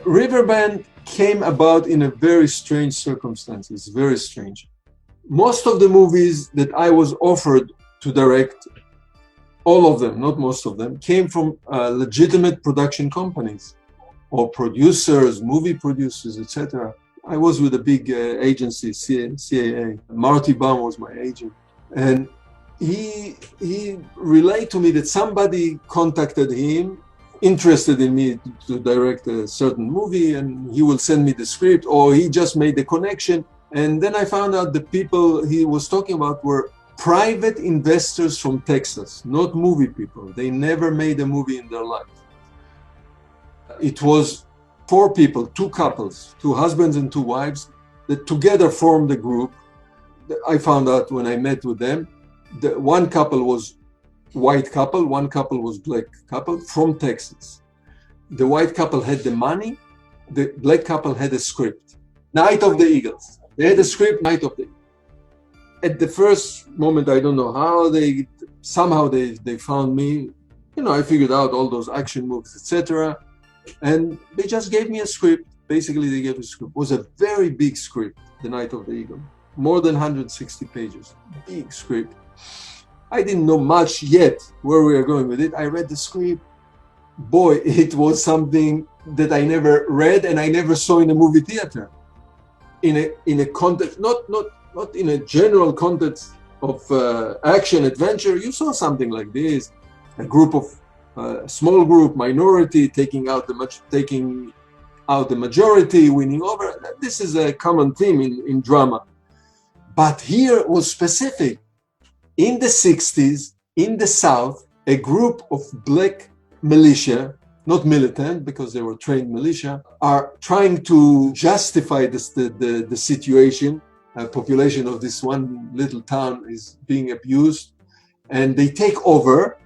Riverbend came about in a very strange circumstances, very strange. Most of the movies that I was offered to direct, all of them, not most of them, came from legitimate production companies or producers, movie producers, etc. I was with a big agency, CAA. Marty Baum was my agent. And he relayed to me that somebody contacted him, interested in me to direct a certain movie, and he will send me the script, or he just made the connection. And then I found out the people he was talking about were private investors from Texas, not movie people. They never made a movie in their life. It was 4 people, 2 couples, 2 husbands and 2 wives, that together formed a group. I found out when I met with them, the one couple was white couple, one couple was black couple from Texas. The white couple had the money, the black couple had a script. Night of the Eagles. They had a script, Night of the Eagles. At the first moment, I don't know how, somehow they found me. You know, I figured out all those action moves, etc. And they just gave me a script. Basically, they gave me a script. It was a very big script, The Night of the Eagle. More than 160 pages, big script. I didn't know much yet where we were going with it. I read the script. Boy, it was something that I never read and I never saw in a movie theater. In a context, not in a general context of action adventure. You saw something like this: a group of small group, minority taking out the majority, winning over. This is a common theme in drama. But here it was specific. In the 60s, in the South, a group of black militia, not militant because they were trained militia, are trying to justify the situation. A population of this one little town is being abused, and they take over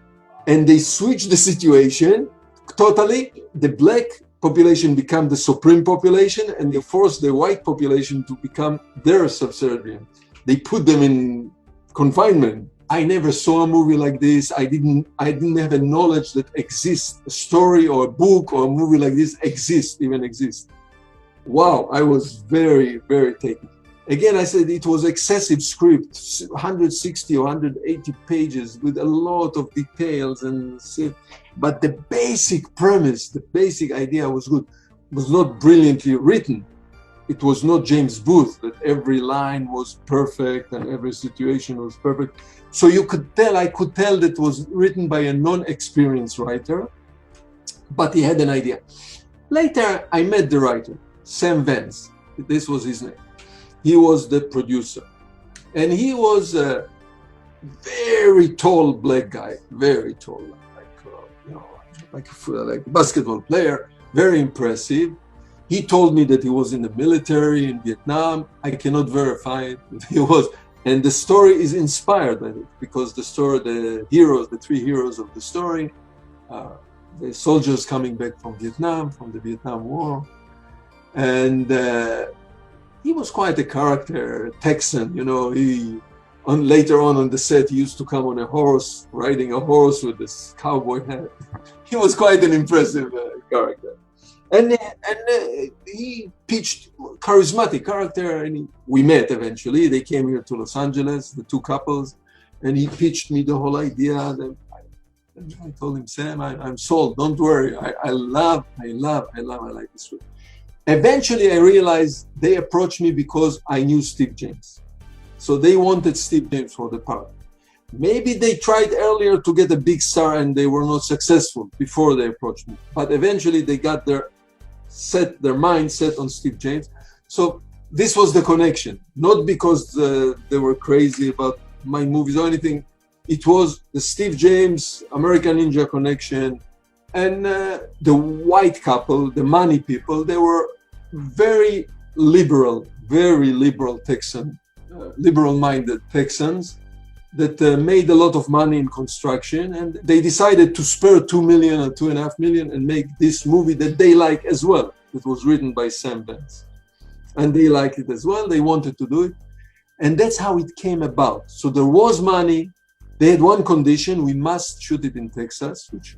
and they switch the situation totally. The black population become the supreme population, and they force the white population to become their subservient. They put them in confinement. I never saw a movie like this. I didn't have a knowledge that exists, a story or a book or a movie like this even exists. Wow, I was very, very taken. Again, I said it was excessive script, 160 or 180 pages with a lot of details, but the basic premise, the basic idea was good. It was not brilliantly written. It was not James Booth, that every line was perfect and every situation was perfect. So I could tell that it was written by a non-experienced writer, but he had an idea. Later, I met the writer, Sam Vance. This was his name. He was the producer. And he was a very tall black guy, very tall, like a basketball player, very impressive. He told me that he was in the military in Vietnam. I cannot verify it. He was, and the story is inspired by it because the 3 heroes of the story, the soldiers coming back from Vietnam, from the Vietnam War, and he was quite a character, Texan. You know, later on the set, he used to come on a horse, riding a horse with this cowboy hat. He was quite an impressive character. And he pitched charismatic character, and we met eventually. They came here to Los Angeles, the 2 couples, and he pitched me the whole idea. I told him, Sam, I'm sold. Don't worry. I like this script. Eventually, I realized they approached me because I knew Steve James. So they wanted Steve James for the part. Maybe they tried earlier to get a big star and they were not successful before they approached me. But eventually they got their mind set on Steve James. So this was the connection, not because they were crazy about my movies or anything. It was the Steve James, American Ninja connection, and the white couple, the money people. They were very liberal Texan, liberal-minded Texans that made a lot of money in construction, and they decided to spare $2 million or $2.5 million and make this movie that they like as well. It was written by Sam Vance, and they liked it as well. They wanted to do it, and that's how it came about. So there was money. They had one condition: we must shoot it in Texas, which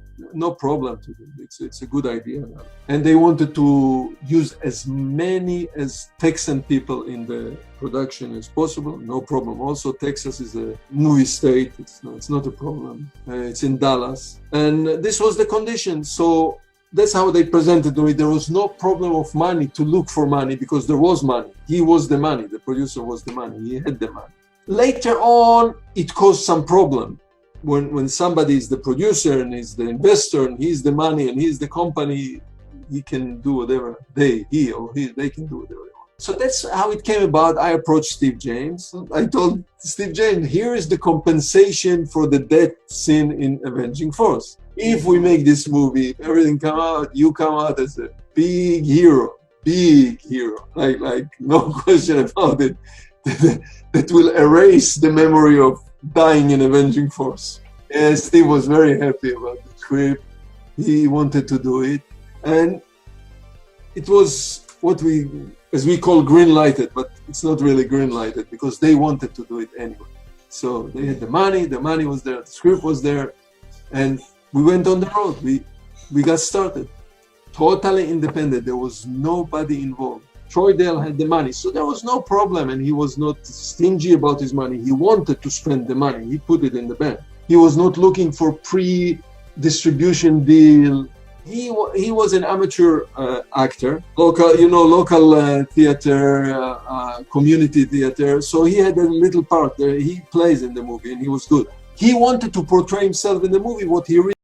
no problem to do. It's a good idea. And they wanted to use as many as Texan people in the production as possible. No problem. Also, Texas is a movie state. It's not a problem. It's in Dallas. And this was the condition. So that's how they presented to me. There was no problem of money, to look for money, because there was money. He was the money. The producer was the money. He had the money. Later on, it caused some problem. When somebody is the producer and is the investor and he's the money and he's the company, he can do whatever they can do whatever they want. So that's how it came about. I approached Steve James. I told Steve James, here is the compensation for the death scene in Avenging Force. If we make this movie, if everything come out, you come out as a big hero, like no question about it. That will erase the memory of dying in Avenging Force. And Steve was very happy about the script. He wanted to do it. And it was what as we call green-lighted, but it's not really green-lighted because they wanted to do it anyway. So they had the money was there, the script was there, and we went on the road. We got started. Totally independent. There was nobody involved. Troy Dale had the money, so there was no problem, and he was not stingy about his money. He wanted to spend the money. He put it in the bank. He was not looking for pre-distribution deal. He was an amateur actor, local theater, community theater. So he had a little part there. He plays in the movie, and he was good. He wanted to portray himself in the movie what he really